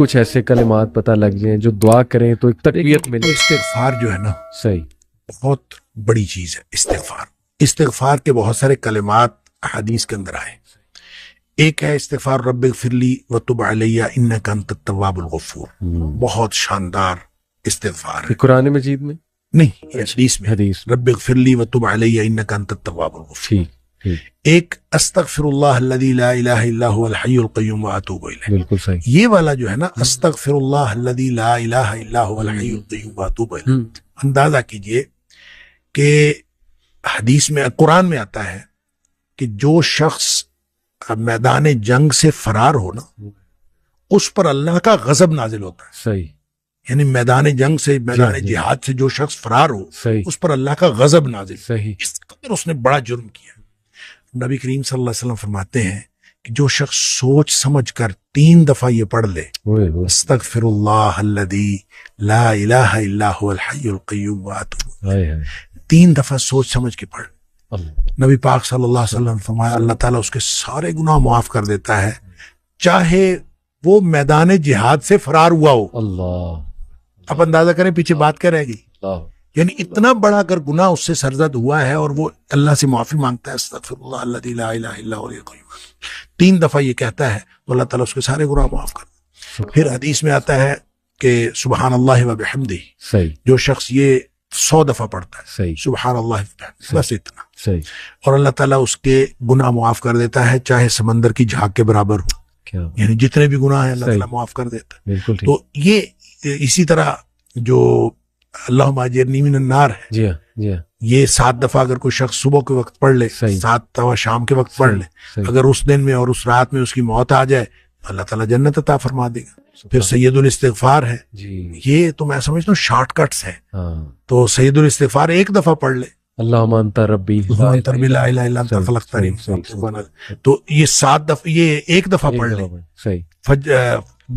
کچھ ایسے کلمات پتہ لگ جائیں جو دعا کریں تو ایک تقویت ملے. استغفار جو ہے نا صحیح بہت بڑی چیز ہے. استغفار کے بہت سارے کلمات حدیث کے اندر آئے. ایک ہے استغفار رب اغفر لی وتب علی انک انت التواب الغفور. بہت شاندار استغفار ہے. قرآن مجید میں نہیں، یہ حدیث میں. حدیث رب اغفر لی وتب علی انک انت التواب الغفور. ٹھیک. ایک استغفر اللہ الذی لا الہ الا هو الحی القیوم واتوب الیہ. بالکل صحیح. یہ والا جو ہے نا استغفر اللہ الذی لا الہ الا هو الحی القیوم واتوب الیہ، اندازہ کیجئے کہ حدیث میں قرآن میں آتا ہے کہ جو شخص میدان جنگ سے فرار ہو نا اس پر اللہ کا غضب نازل ہوتا ہے. صحیح. یعنی میدان جنگ سے، میدان جہاد سے جو شخص فرار ہو صحیح. اس پر اللہ کا غضب نازل. صحیح. اس قدر اس نے بڑا جرم کیا. نبی کریم صلی اللہ علیہ وسلم فرماتے ہیں کہ جو شخص سوچ سمجھ کر 3 دفعہ یہ پڑھ لے استغفر اللہ الذی لا الہ الا هو الحی القیوم واتوب، 3 دفعہ سوچ سمجھ کے پڑھ، نبی پاک صلی اللہ علیہ وسلم فرمایا اللہ تعالیٰ اس کے سارے گناہ معاف کر دیتا ہے، چاہے وہ میدان جہاد سے فرار ہوا ہو. اللہ. آپ اندازہ کریں پیچھے بات کیا رہے گی. اللہ. یعنی اتنا بڑا اگر گناہ اس سے سرزد ہوا ہے اور وہ اللہ سے معافی مانگتا ہے استغفر اللہ الذی لا الہ الا هو الحی القیوم، 3 دفعہ یہ کہتا ہے تو اللہ تعالیٰ اس کے سارے گناہ معاف کر دیتا ہے. پھر حدیث میں آتا ہے کہ سبحان اللہ و بحمدہ، صحیح. جو شخص یہ 100 دفعہ پڑھتا ہے صحیح. سبحان اللہ و بحمدہ، بس اتنا، صحیح. اور اللہ تعالیٰ اس کے گناہ معاف کر دیتا ہے چاہے سمندر کی جھاگ کے برابر ہو. کیا یعنی جتنے بھی گناہ ہیں اللہ تعالیٰ معاف کر دیتا ہے. بالکل ٹھیک. تو یہ اسی طرح جو اللہم اجرنی من النار ہے، جی ہاں جی ہاں، یہ 7 دفعہ اگر کوئی شخص صبح کے وقت پڑھ لے، صحیح. 7 دفعہ شام کے وقت پڑھ لے، صحیح. اگر اس دن میں اور اس رات میں اس کی موت آ جائے اللہ تعالیٰ جنت عطا فرما دے گا. پھر سید الاستغفار ہے، جی. یہ تو میں سمجھتا ہوں شارٹ کٹس ہیں. ہاں. تو سید الاستغفار 1 دفعہ پڑھ لے، اللہم انت ربی لا الہ الا انت خلقتنی، تو یہ 7 دفعہ، یہ 1 دفعہ پڑھ لے. صحیح.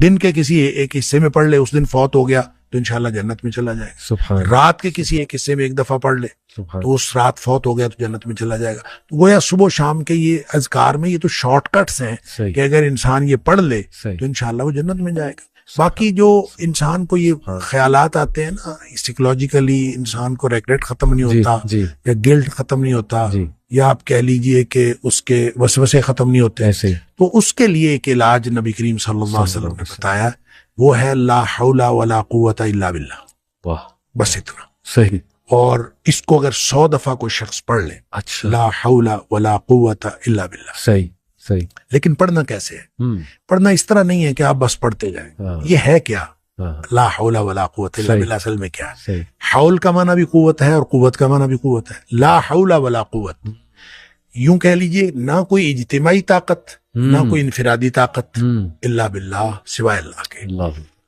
دن کے کسی ایک حصے میں پڑھ لے، اس دن فوت ہو گیا تو انشاءاللہ جنت میں چلا جائے گا. سبحان. رات کے کسی ایک حصے میں 1 دفعہ پڑھ لے سبحان. تو اس رات فوت ہو گیا تو جنت میں چلا جائے گا. تو گویا صبح شام کے یہ اذکار میں یہ تو شارٹ کٹس ہیں صحیح. کہ اگر انسان یہ پڑھ لے صحیح. تو انشاءاللہ وہ جنت میں جائے گا. باقی جو انسان کو یہ خیالات آتے ہیں نا، سائیکولوجیکلی انسان کو ریگریٹ ختم نہیں ہوتا، جی. یا گلٹ ختم نہیں ہوتا، جی. یا آپ کہہ لیجئے کہ اس کے وسوسے ختم نہیں ہوتے، ایسے تو اس کے لیے ایک علاج نبی کریم صلی اللہ علیہ وسلم نے بتایا، وہ ہے لا حول ولا قوت الا باللہ. واہ. بس اتنا. صحیح. اور اس کو اگر 100 دفعہ کوئی شخص پڑھ لے، اچھا. لا حول ولا قوت الا باللہ. صحیح. صحیح. لیکن پڑھنا کیسے ہے؟ پڑھنا اس طرح نہیں ہے کہ آپ بس پڑھتے جائیں. یہ ہے کیا لا حول ولا قوت الا باللہ؟ اصل میں کیا ہے؟ حول کا معنی بھی قوت ہے اور قوت کا معنی بھی قوت ہے. لا حول ولا قوت، یوں کہہ لیجئے نہ کوئی اجتماعی طاقت نہ کوئی انفرادی طاقت الا باللہ، سوائے اللہ کے،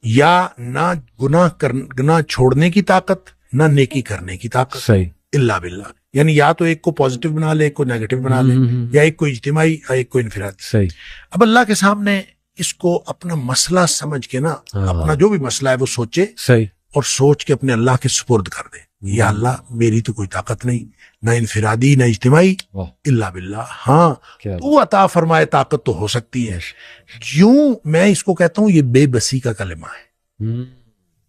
یا نہ گناہ چھوڑنے کی طاقت نہ نیکی کرنے کی طاقت صحیح الا باللہ. یعنی یا تو ایک کو پازیٹیو بنا لے، ایک کو نیگیٹو بنا لے، یا ایک کو اجتماعی یا ایک کو انفرادی. صحیح. اب اللہ کے سامنے اس کو اپنا مسئلہ سمجھ کے نا، اپنا جو بھی مسئلہ ہے وہ سوچے، صحیح، اور سوچ کے اپنے اللہ کے سپرد کر دے. یا اللہ میری تو کوئی طاقت نہیں، نہ انفرادی نہ اجتماعی، الا باللہ. ہاں تو عطا فرمائے طاقت تو ہو سکتی ہے. کیوں میں اس کو کہتا ہوں یہ بے بسی کا کلمہ ہے.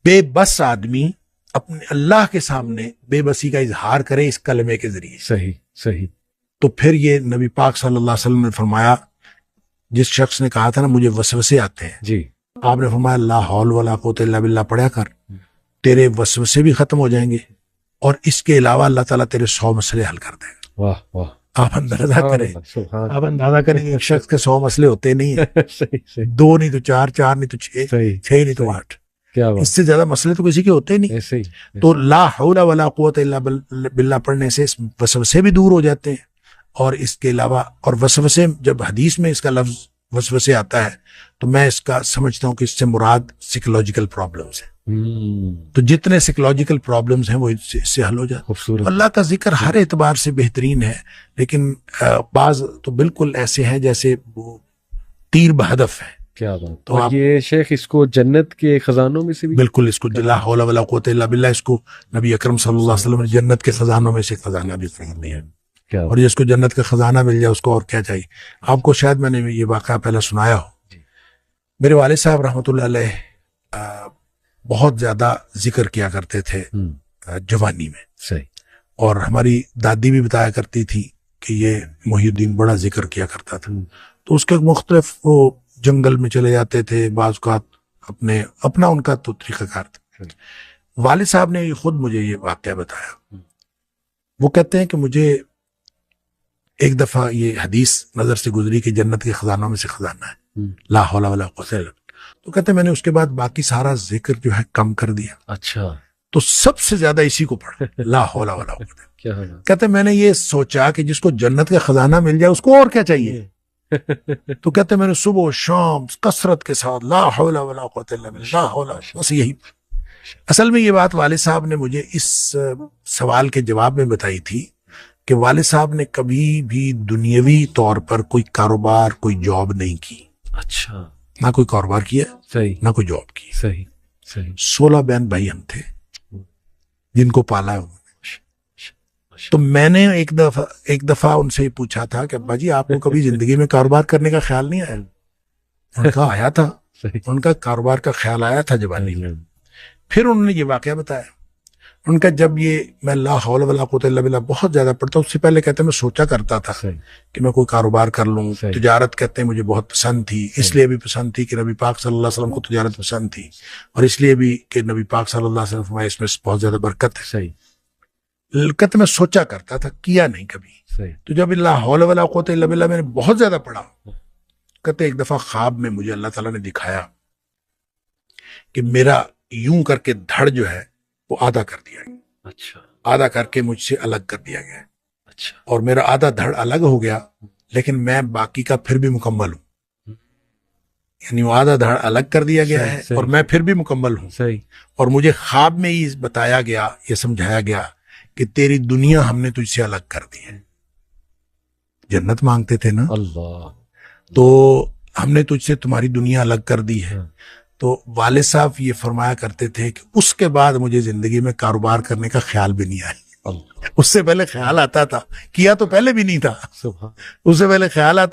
بے بس آدمی اپنے اللہ کے سامنے بے بسی کا اظہار کرے اس کلمے کے ذریعے. صحیح صحیح. تو پھر یہ نبی پاک صلی اللہ علیہ وسلم نے فرمایا، جس شخص نے کہا تھا نا مجھے وسوسے آتے ہیں، جی، آپ نے فرمایا لا حول ولا قوت الا باللہ پڑھا کر، تیرے وسوسے بھی ختم ہو جائیں گے، اور اس کے علاوہ اللہ تعالیٰ تیرے 100 مسئلے حل کر دے گا. واہ واہ. آپ اندازہ کریں ایک شخص کے 100 مسئلے ہوتے نہیں ہیں. صحیح. 2 نہیں تو 4، 4 نہیں تو 6، 6 نہیں تو 8. اس سے زیادہ مسئلے تو کسی کے ہوتے ہی نہیں. تو لا حول ولا قوت الا باللہ پڑھنے سے وسوسے بھی دور ہو جاتے ہیں. اور اس کے علاوہ، اور وسوسے جب حدیث میں اس کا لفظ وسوسے آتا ہے تو میں اس کا سمجھتا ہوں کہ اس سے مراد سائیکولوجیکل پرابلمز ہیں. تو جتنے سائیکولوجیکل پرابلمز ہیں وہ اس سے حل ہو جاتے ہیں. اللہ کا ذکر ہر اعتبار سے بہترین ہے، لیکن بعض تو بالکل ایسے ہیں جیسے وہ تیر بہدف ہے. کیا بات. تو یہ شیخ اس کو جنت کے خزانوں میں سے بھی بالکل، اس کو لا حول ولا قوت الا باللہ، اس کو نبی اکرم صلی اللہ علیہ وسلم نے جنت کے خزانوں میں سے خزانہ بھی قرار دیا. اور جس کو جنت کا خزانہ مل جائے اس کو اور کیا چاہیے. آپ کو شاید میں نے یہ واقعہ پہلے سنایا ہو. میرے والد صاحب رحمۃ اللہ علیہ بہت زیادہ ذکر کیا کرتے تھے جوانی میں. صحیح. اور ہماری دادی بھی بتایا کرتی تھی کہ یہ محی الدین بڑا ذکر کیا کرتا تھا. تو اس کے مختلف وہ جنگل میں چلے جاتے تھے بعض اوقات، اپنا ان کا تو طریقہ کار تھا. والد صاحب نے خود مجھے یہ واقعہ بتایا. وہ کہتے ہیں کہ مجھے ایک دفعہ یہ حدیث نظر سے گزری کہ جنت کے خزانوں میں سے خزانہ ہے لا حول ولا قوت الا باللہ. تو کہتے ہیں میں نے اس کے بعد باقی سارا ذکر جو ہے کم کر دیا. اچھا. تو سب سے زیادہ اسی کو پڑھا لا حول ولا قوت. کہتے ہیں میں نے یہ سوچا کہ جس کو جنت کا خزانہ مل جائے اس کو اور کیا چاہیے. تو کہتے ہیں میں نے صبح و شام کثرت کے ساتھ لا حول ولا قوت الا باللہ لا حول، بس یہی. اصل میں یہ بات والد صاحب نے مجھے اس سوال کے جواب میں بتائی تھی کہ والد صاحب نے کبھی بھی دنیاوی طور پر کوئی کاروبار، کوئی جاب نہیں کی. اچھا. نہ کوئی کاروبار کیا، صحیح، نہ کوئی جاب کی. صحیح صحیح. 16 بہن بھائی ہم تھے جن کو پالا ہے انہوں نے. تو میں نے ایک دفعہ ان سے پوچھا تھا کہ ابا جی آپ کو کبھی زندگی میں کاروبار کرنے کا خیال نہیں آیا؟ ان کا آیا تھا، ان کا کاروبار کا خیال آیا تھا جوانی میں. پھر انہوں نے یہ واقعہ بتایا ان کا، جب یہ میں لا حول ولا قوت الا باللہ بہت زیادہ پڑھتا ہوں، اس سے پہلے کہتے ہیں میں سوچا کرتا تھا کہ میں کوئی کاروبار کر لوں. تجارت کہتے ہیں مجھے بہت پسند تھی، اس لیے بھی پسند تھی کہ نبی پاک صلی اللہ علیہ وسلم کو تجارت پسند تھی، اور اس لیے بھی کہ نبی پاک صلی اللہ علیہ وسلم فرمایا اس میں بہت زیادہ برکت ہے. صحیح. کہتے میں سوچا کرتا تھا، کیا نہیں کبھی. تو جب لا حول ولا قوت الا باللہ میں نے بہت زیادہ پڑھا، کہتے ایک دفعہ خواب میں مجھے اللہ تعالیٰ نے دکھایا کہ میرا یوں کر کے دھڑ جو ہے وہ آدھا کر دیا گیا. اچھا. آدھا کر کے مجھ سے الگ کر دیا گیا. اچھا. اور میرا آدھا دھڑ الگ ہو گیا، لیکن میں باقی کا پھر بھی مکمل ہوں. یعنی وہ آدھا دھڑ الگ کر دیا گیا ہے اور میں پھر بھی مکمل ہوں. صحیح. اور مجھے خواب میں ہی بتایا گیا، یہ سمجھایا گیا کہ تیری دنیا ہم نے تجھ سے الگ کر دی ہے. جنت مانگتے تھے نا اللہ، تو ہم نے تجھ سے تمہاری دنیا الگ کر دی ہے. تو والد صاحب یہ فرمایا کرتے تھے کہ اس کے بعد مجھے زندگی میں کاروبار کرنے کا خیال بھی نہیں آیا. اس سے پہلے خیال آتا تھا، کیا تو پہلے بھی نہیں تھا، اس سے پہلے خیال آتا